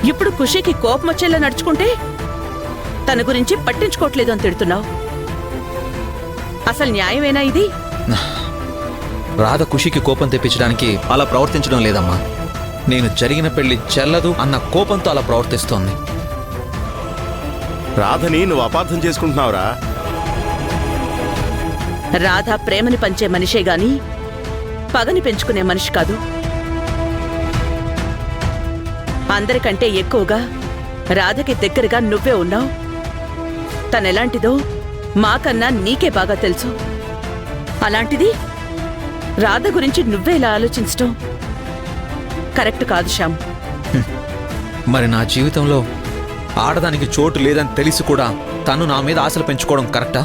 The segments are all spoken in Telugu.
ఇప్పుడు ఖుషీకి కోపం వచ్చేలా నడుచుకుంటే తన గురించి పట్టించుకోవట్లేదు అని తిడుతున్నావు. అసలు న్యాయమేనా ఇది? రాధ ఖుషీకి కోపం తెప్పించడానికి అలా ప్రవర్తించడం లేదమ్మా. నేను జరిగిన పెళ్లి చెల్లదు అన్న కోపంతో అలా ప్రవర్తిస్తోంది. రాధని నువ్వు అపార్థం చేసుకుంటున్నావురా. రాధ ప్రేమని పంచే మనిషే గాని పగని పెంచుకునే మనిషి కాదు. అందరికంటే ఎక్కువగా రాధకి దగ్గరగా నువ్వే ఉన్నావు. తనెలాంటిదో మాకన్నా నీకే బాగా తెలుసు. అలాంటిది రాధ గురించి నువ్వే ఇలా ఆలోచించటం కరెక్ట్ కాదు శ్యామ్. మరి నా జీవితంలో ఆడదానికి చోటు లేదని తెలిసి కూడా తను నా మీద ఆశలు పెంచుకోవడం కరెక్టా?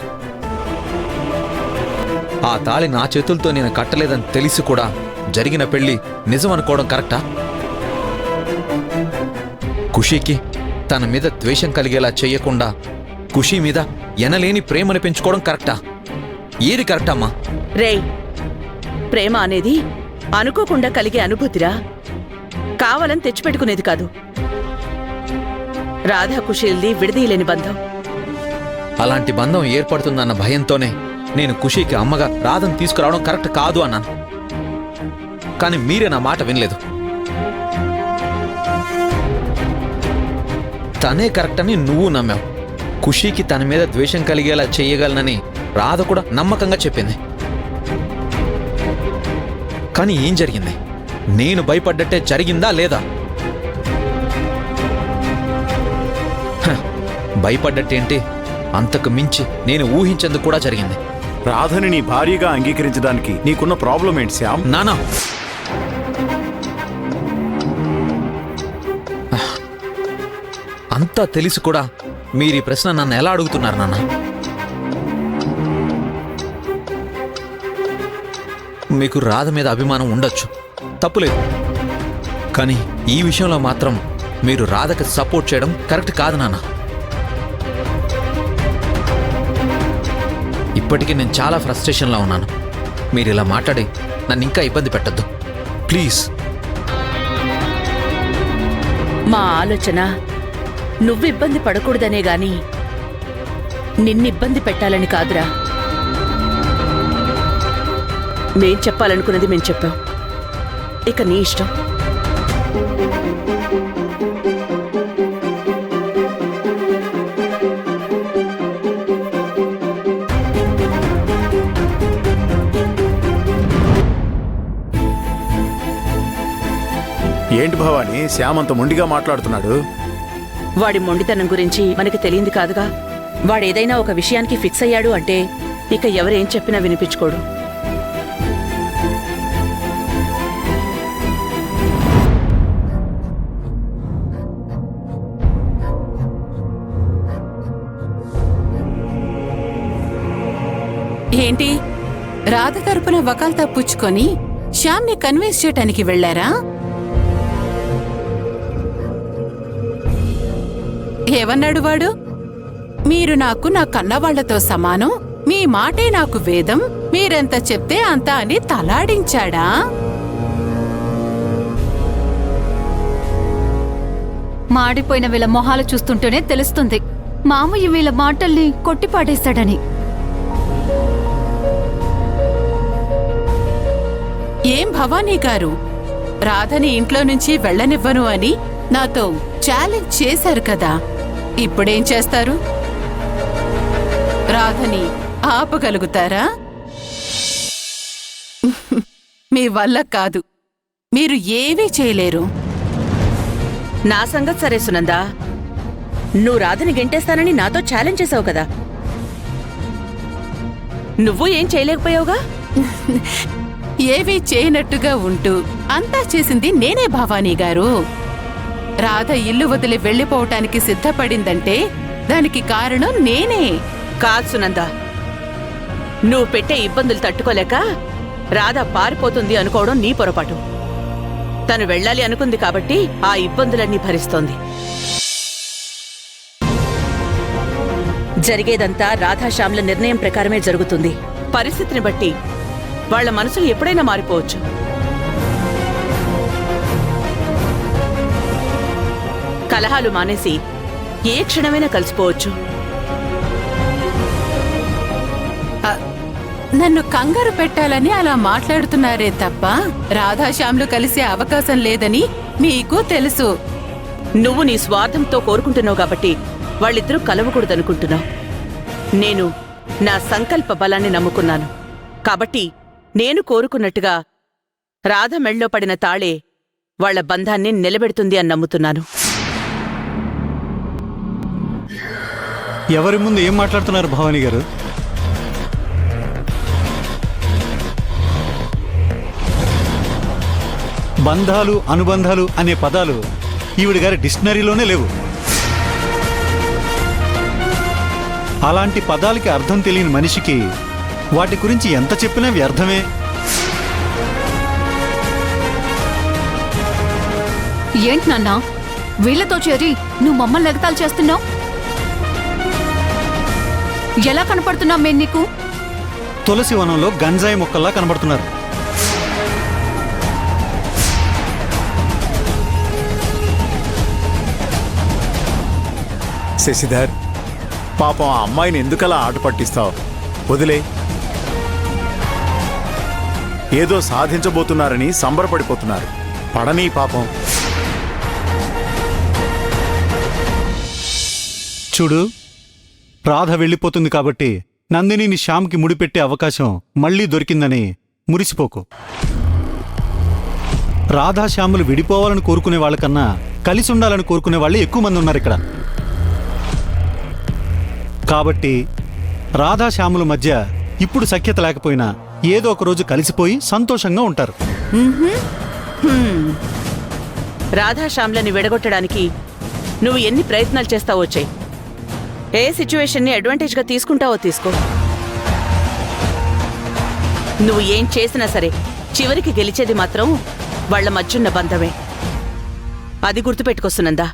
ఆ తాళి నా చేతులతో నేను కట్టలేదని తెలిసి కూడా జరిగిన పెళ్లి నిజం అనుకోవడం కరెక్టా? ఖుషీకి తన మీద ద్వేషం కలిగేలా చెయ్యకుండా ఖుషీ మీద ఎనలేని ప్రేమను పెంచుకోవడం కరెక్టా? ఏది కరెక్టమ్మా? రేయ్, ప్రేమ అనేది అనుకోకుండా కలిగే అనుభూతిరా, కావాలని తెచ్చిపెట్టుకునేది కాదు. రాధా ఖుషీల్ది విడదీయలేని బంధం. అలాంటి బంధం ఏర్పడుతుందన్న భయంతోనే నేను ఖుషీకి అమ్మగా రాధను తీసుకురావడం కరెక్ట్ కాదు అన్నాను. కానీ మీరే నా మాట వినలేదు. తనే కరెక్ట్ అని నువ్వు నమ్మావు. ఖుషీకి తన మీద ద్వేషం కలిగేలా చెయ్యగలనని రాధ కూడా నమ్మకంగా చెప్పింది. కానీ ఏం జరిగింది? నేను భయపడ్డట్టే జరిగిందా లేదా? భయపడ్డట్టేంటి, అంతకు మించి నేను ఊహించేందుకు కూడా జరిగింది. రాధని నీ భార్యగా అంగీకరించడానికి నీకున్న ప్రాబ్లం ఏంటి శ్యామ్? నానా, అంతా తెలిసి కూడా మీరు ఈ ప్రశ్న నన్ను ఎలా అడుగుతున్నారు నాన్న? మీకు రాధ మీద అభిమానం ఉండొచ్చు, తప్పులేదు. కానీ ఈ విషయంలో మాత్రం మీరు రాధకి సపోర్ట్ చేయడం కరెక్ట్ కాదు నాన్న. ఇప్పటికీ నేను చాలా ఫ్రస్ట్రేషన్లో ఉన్నాను. మీరు ఇలా మాట్లాడి నన్ను ఇంకా ఇబ్బంది పెట్టద్దు ప్లీజ్. మా ఆలోచన నువ్వు ఇబ్బంది పడకూడదనే గాని నిన్నిబ్బంది పెట్టాలని కాదురా. మేం చెప్పాలనుకున్నది మేం చెప్పాం, ఇక నీ ఇష్టం. ఏంటి భవాని, శ్యామ్ అంత మొండిగా మాట్లాడుతున్నాడు? వాడి మొండితనం గురించి మనకి తెలియంది కాదుగా. వాడేదైనా ఒక విషయానికి ఫిక్స్ అయ్యాడు అంటే ఇక ఎవరేం చెప్పినా వినిపించుకోడు. ఏంటి, రాధ తరపున వకాల్తా పుచ్చుకొని శ్యామ్ని కన్విన్స్ చేయటానికి వెళ్లారా? ఏమన్నాడు వాడు? మీరు నాకు నా కన్నవాళ్లతో సమానం, మీ మాటే నాకు వేదం, మీరెంత చెప్తే అంత అని తలాడించాడా? మాడిపోయిన వీళ్ళ మొహాలు చూస్తుంటేనే తెలుస్తుంది మామయ్య వీళ్ళ మాటల్ని కొట్టిపాడేశాడని. ఏం భవానీ గారు, రాధని ఇంట్లో నుంచి వెళ్ళనివ్వను అని నాతో ఛాలెంజ్ చేశారు కదా, ఇప్పుడేం చేస్తారు? రాధని ఆపగలుగుతారా? మీ వల్ల కాదు, మీరు ఏమీ చేయలేరు. నా సంగతి సరే సునందా, నువ్వు రాధని గెంటేస్తానని నాతో ఛాలెంజ్ చేసావు కదా, నువ్వు ఏం చేయలేకపోయావుగా. ఏవీ చేయనట్టుగా ఉంటూ అంతా చేసింది నేనే భవానీ గారు. రాధ ఇల్లు వదిలి వెళ్లిపోవటానికి సిద్ధపడిందంటే దానికి కారణం నేనే. కాదు సునందా, నువ్వు పెట్టే ఇబ్బందులు తట్టుకోలేక రాధ పారిపోతుంది అనుకోవడం నీ పొరపాటు. తను వెళ్ళాలి అనుకుంది కాబట్టి ఆ ఇబ్బందులన్నీ భరిస్తోంది. జరిగేదంతా రాధాశ్యామ్ల నిర్ణయం ప్రకారమే జరుగుతుంది. పరిస్థితిని బట్టి వాళ్ల మనసులు ఎప్పుడైనా మారిపోవచ్చు. 「కానీ కలహాలు మానేసి ఏ క్షణమైనా కలిసిపోవచ్చు. నన్ను కంగారు పెట్టాలని అలా మాట్లాడుతున్నారే తప్ప రాధాశ్యామ్లు కలిసే అవకాశం లేదని మీకు తెలుసు. నువ్వు నీ స్వార్థంతో కోరుకుంటున్నావు కాబట్టి వాళ్ళిద్దరూ కలవకూడదనుకుంటున్నావు. నేను నా సంకల్ప బలాన్ని నమ్ముకున్నాను కాబట్టి నేను కోరుకున్నట్టుగా రాధ మెళ్ళో పడిన తాళే వాళ్ల బంధాన్ని నిలబెడుతుంది అని నమ్ముతున్నాను. ఎవరి ముందు ఏం మాట్లాడుతున్నారు భవానీ గారు? బంధాలు అనుబంధాలు అనే పదాలు ఈవిడ గారి డిక్షనరీలోనే లేవు. అలాంటి పదాలకి అర్థం తెలియని మనిషికి వాటి గురించి ఎంత చెప్పినా వ్యర్థమే. ఏంటి నాన్నా వీళ్లతో చేరి నువ్వు మమ్మల్ని ఎగతాలు చేస్తున్నావు? ఎలా కనపడుతున్నావు మేము నీకు? తులసి వనంలో గంజాయి మొక్కల్లా కనబడుతున్నారు. శశిధర్, పాపం ఆ అమ్మాయిని ఎందుకలా ఆట పట్టిస్తావు? వదిలే. ఏదో సాధించబోతున్నారని సంబరపడిపోతున్నారు. పడనీ పాపం. చూడు, రాధ వెళ్ళిపోతుంది కాబట్టి నందినిని శ్యామ్కి ముడిపెట్టే అవకాశం మళ్లీ దొరికిందని మురిసిపోకు. రాధా శ్యాములు విడిపోవాలని కోరుకునే వాళ్ళకన్నా కలిసి ఉండాలని కోరుకునే వాళ్ళే ఎక్కువ మంది ఉన్నారు ఇక్కడ. కాబట్టి రాధా శ్యాముల మధ్య ఇప్పుడు సఖ్యత లేకపోయినా ఏదో ఒక రోజు కలిసిపోయి సంతోషంగా ఉంటారు. రాధాశ్యామ్లని విడగొట్టడానికి నువ్వు ఎన్ని ప్రయత్నాలు చేస్తావో చెయ్యి. ఏ సిచ్యువేషన్ని అడ్వాంటేజ్గా తీసుకుంటావో తీసుకో. నువ్వు ఏం చేసినా సరే చివరికి గెలిచేది మాత్రం వాళ్ల మధ్యున్న బంధమే. అది గుర్తుపెట్టుకొస్తున్నందా?